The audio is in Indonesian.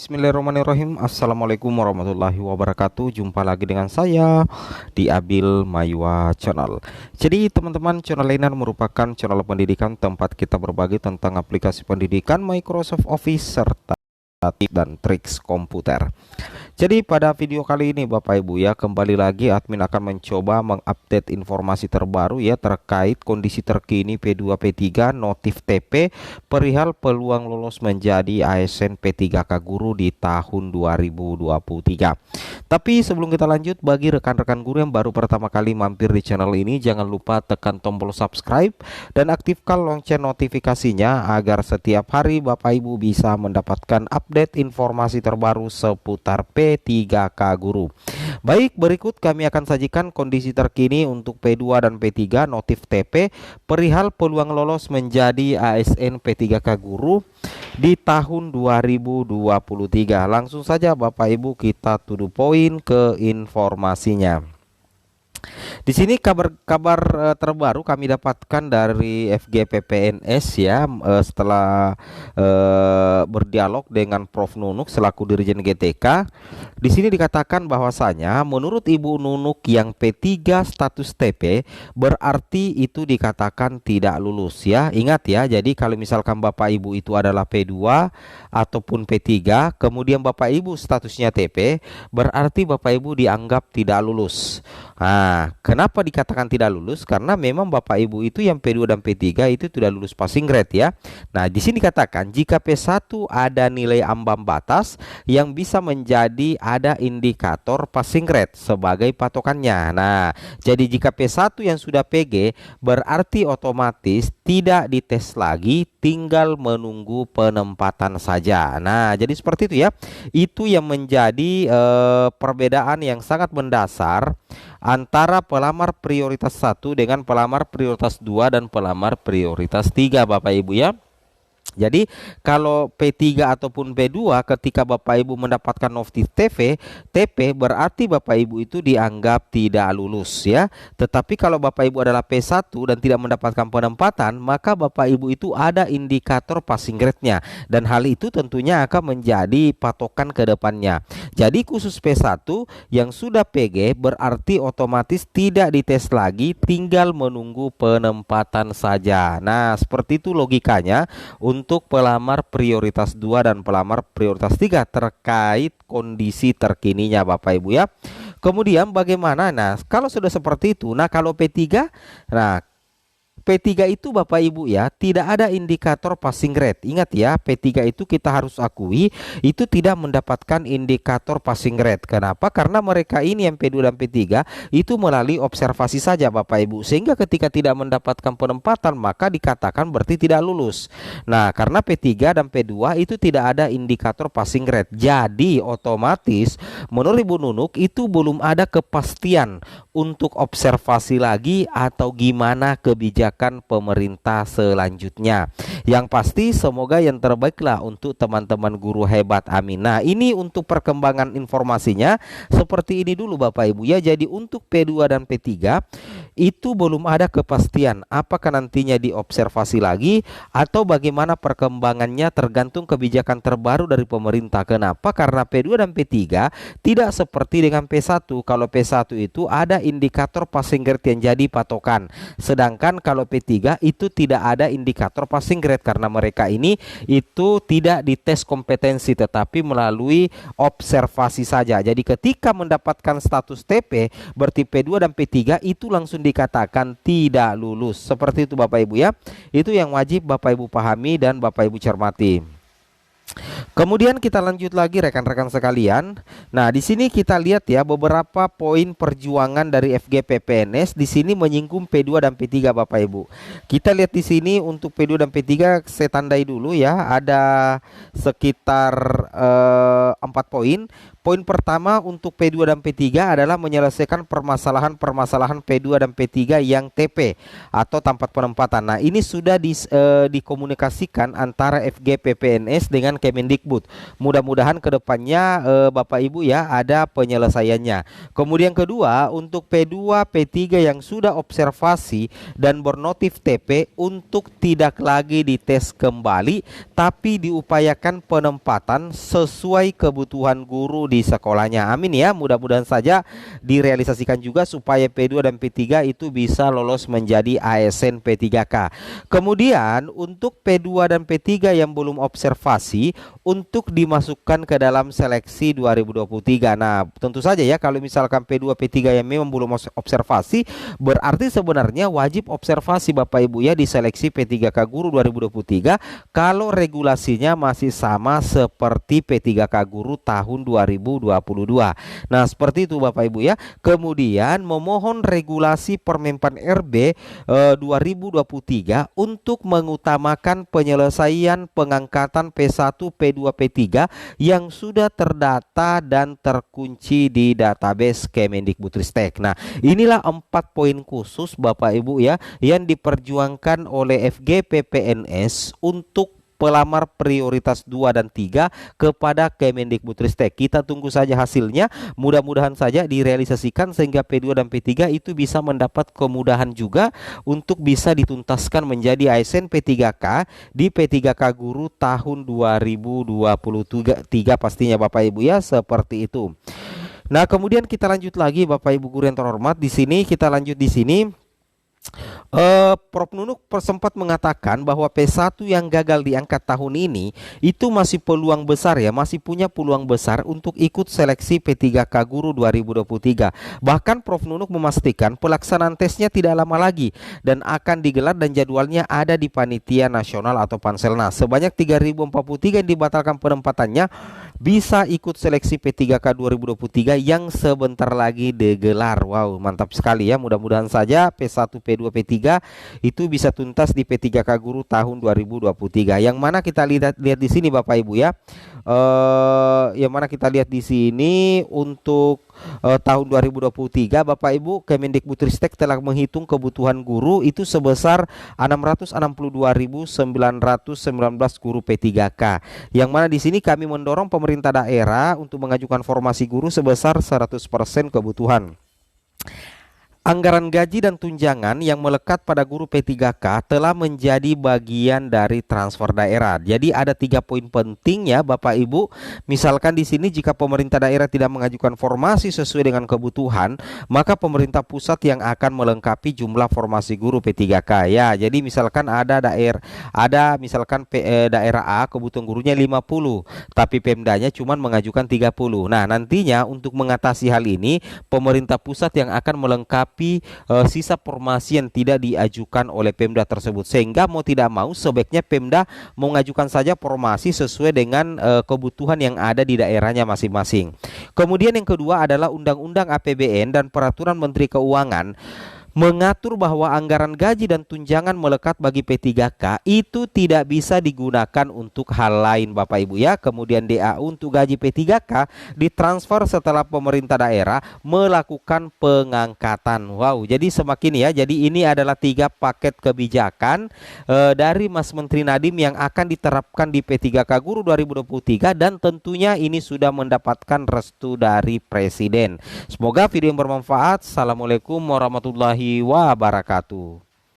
Bismillahirrahmanirrahim. Assalamualaikum warahmatullahi wabarakatuh. Jumpa lagi dengan saya di Abil Maywa Channel. Jadi teman-teman, channel ini merupakan channel pendidikan tempat kita berbagi tentang aplikasi pendidikan Microsoft Office serta tips dan triks komputer. Jadi pada video kali ini Bapak Ibu ya, kembali lagi admin akan mencoba mengupdate informasi terbaru ya terkait kondisi terkini P2 P3 notif TP perihal peluang lolos menjadi ASN P3K guru di tahun 2023. Tapi sebelum kita lanjut, bagi rekan-rekan guru yang baru pertama kali mampir di channel ini, jangan lupa tekan tombol subscribe dan aktifkan lonceng notifikasinya agar setiap hari Bapak Ibu bisa mendapatkan update informasi terbaru seputar P3K guru. Baik, berikut kami akan sajikan kondisi terkini untuk P2 dan P3 notif TP perihal peluang lolos menjadi ASN P3K guru di tahun 2023. Langsung saja Bapak Ibu kita to the point ke informasinya. Di sini kabar terbaru kami dapatkan dari FGPPNS ya, setelah berdialog dengan Prof Nunuk selaku Dirjen GTK. Di sini dikatakan bahwasanya menurut Ibu Nunuk yang P3 status TP berarti itu dikatakan tidak lulus ya. Ingat ya, jadi kalau misalkan Bapak Ibu itu adalah P2 ataupun P3 kemudian Bapak Ibu statusnya TP, berarti Bapak Ibu dianggap tidak lulus. Nah, kenapa dikatakan tidak lulus? Karena memang Bapak Ibu itu yang P2 dan P3 itu tidak lulus passing grade ya. Nah, di sini dikatakan jika P1 ada nilai ambang batas yang bisa menjadi ada indikator passing grade sebagai patokannya. Nah, jadi jika P1 yang sudah PG berarti otomatis tidak dites lagi, tinggal menunggu penempatan saja. Nah, jadi seperti itu ya. Itu yang menjadi perbedaan yang sangat mendasar antara pelamar prioritas 1 dengan pelamar prioritas 2 dan pelamar prioritas 3 Bapak Ibu ya. Jadi kalau P3 ataupun P2 ketika Bapak Ibu mendapatkan notif TP berarti Bapak Ibu itu dianggap tidak lulus ya. Tetapi kalau Bapak Ibu adalah P1 dan tidak mendapatkan penempatan, maka Bapak Ibu itu ada indikator passing grade-nya dan hal itu tentunya akan menjadi patokan ke depannya. Jadi khusus P1 yang sudah PG berarti otomatis tidak dites lagi, tinggal menunggu penempatan saja. Nah, seperti itu logikanya untuk pelamar prioritas 2 dan pelamar prioritas 3 terkait kondisi terkininya Bapak Ibu ya. Kemudian bagaimana? Nah, kalau sudah seperti itu, nah kalau P3, nah P3 itu Bapak Ibu ya tidak ada indikator passing grade. Ingat ya, P3 itu kita harus akui itu tidak mendapatkan indikator passing grade. Kenapa? Karena mereka ini yang P2 dan P3 itu melalui observasi saja Bapak Ibu. Sehingga ketika tidak mendapatkan penempatan maka dikatakan berarti tidak lulus. Nah, karena P3 dan P2 itu tidak ada indikator passing grade. Jadi otomatis menurut Ibu Nunuk itu belum ada kepastian untuk observasi lagi atau gimana kebijakan pemerintah selanjutnya. Yang pasti semoga yang terbaiklah untuk teman-teman guru hebat, amin. Nah, ini untuk perkembangan informasinya seperti ini dulu Bapak Ibu ya. Jadi untuk P2 dan P3 itu belum ada kepastian apakah nantinya diobservasi lagi atau bagaimana perkembangannya, tergantung kebijakan terbaru dari pemerintah. Kenapa? Karena P2 dan P3 tidak seperti dengan P1. Kalau P1 itu ada indikator passing grade yang jadi patokan, sedangkan kalau P3 itu tidak ada indikator passing grade karena mereka ini itu tidak dites kompetensi tetapi melalui observasi saja. Jadi ketika mendapatkan status TP berarti P2 dan P3 itu langsung dikatakan tidak lulus. Seperti itu Bapak Ibu ya. Itu yang wajib Bapak Ibu pahami dan Bapak Ibu cermati. Kemudian kita lanjut lagi rekan-rekan sekalian. Nah, di sini kita lihat ya beberapa poin perjuangan dari FGPPNS di sini menyinggung P2 dan P3 Bapak Ibu. Kita lihat di sini untuk P2 dan P3 saya tandai dulu ya. Ada sekitar 4 poin. poin pertama untuk P2 dan P3 adalah menyelesaikan permasalahan-permasalahan P2 dan P3 yang TP atau tempat penempatan. Nah, ini sudah dikomunikasikan antara FG PPNS dengan Kemendikbud. Mudah-mudahan kedepannya Bapak Ibu ya ada penyelesaiannya. Kemudian kedua, untuk P2, P3 yang sudah observasi dan bernotif TP untuk tidak lagi dites kembali, tapi diupayakan penempatan sesuai kebutuhan guru di sekolahnya. Amin ya, mudah-mudahan saja direalisasikan juga supaya P2 dan P3 itu bisa lolos menjadi ASN P3K. Kemudian untuk P2 dan P3 yang belum observasi untuk dimasukkan ke dalam seleksi 2023. Nah, tentu saja ya kalau misalkan P2 P3 yang memang belum observasi, berarti sebenarnya wajib observasi Bapak Ibu ya di seleksi P3K Guru 2023 kalau regulasinya masih sama seperti P3K Guru tahun 2022. Nah, seperti itu Bapak Ibu ya. Kemudian memohon regulasi Permenpan RB 2023 untuk mengutamakan penyelesaian pengangkatan P1, P2, P3 yang sudah terdata dan terkunci di database Kemendikbudristek. Nah, inilah 4 poin khusus Bapak Ibu ya yang diperjuangkan oleh FG PPNS untuk pelamar prioritas 2 dan 3 kepada Kemendikbudristek. Kita tunggu saja hasilnya. Mudah-mudahan saja direalisasikan sehingga P2 dan P3 itu bisa mendapat kemudahan juga untuk bisa dituntaskan menjadi ASN P3K di P3K Guru tahun 2023 pastinya Bapak Ibu ya, seperti itu. Nah, kemudian kita lanjut lagi Bapak Ibu guru yang terhormat. Di sini kita lanjut di sini. Prof Nunuk sempat mengatakan bahwa P1 yang gagal diangkat tahun ini itu masih peluang besar ya, masih punya peluang besar untuk ikut seleksi P3K Guru 2023. Bahkan Prof Nunuk memastikan pelaksanaan tesnya tidak lama lagi dan akan digelar dan jadwalnya ada di Panitia Nasional atau Panselnas. Sebanyak 3.043 yang dibatalkan penempatannya bisa ikut seleksi P3K 2023 yang sebentar lagi digelar. Wow, mantap sekali ya. Mudah-mudahan saja P1, P2, P3 itu bisa tuntas di P3K Guru tahun 2023. Yang mana kita lihat di sini Bapak Ibu ya. Yang mana kita lihat di sini untuk tahun 2023 Bapak Ibu Kemendikbudristek telah menghitung kebutuhan guru itu sebesar 662.919 guru P3K. Yang mana di sini kami mendorong pemerintah daerah untuk mengajukan formasi guru sebesar 100% kebutuhan. Anggaran gaji dan tunjangan yang melekat pada guru P3K telah menjadi bagian dari transfer daerah. Jadi ada 3 poin penting ya Bapak Ibu. Misalkan di sini jika pemerintah daerah tidak mengajukan formasi sesuai dengan kebutuhan, maka pemerintah pusat yang akan melengkapi jumlah formasi guru P3K ya. Jadi misalkan ada daerah A kebutuhan gurunya 50, tapi Pemdanya cuma mengajukan 30. Nah, nantinya untuk mengatasi hal ini, pemerintah pusat yang akan melengkapi sisa formasi yang tidak diajukan oleh Pemda tersebut, sehingga mau tidak mau sebaiknya Pemda mengajukan saja formasi sesuai dengan kebutuhan yang ada di daerahnya masing-masing. Kemudian yang kedua adalah Undang-Undang APBN dan Peraturan Menteri Keuangan mengatur bahwa anggaran gaji dan tunjangan melekat bagi P3K itu tidak bisa digunakan untuk hal lain Bapak Ibu ya. Kemudian DAU untuk gaji P3K ditransfer setelah pemerintah daerah melakukan pengangkatan. Wow, jadi semakin ya. Jadi ini adalah 3 paket kebijakan dari Mas Menteri Nadiem yang akan diterapkan di P3K Guru 2023 dan tentunya ini sudah mendapatkan restu dari Presiden. Semoga video yang bermanfaat. Assalamualaikum warahmatullahi wabarakatuh.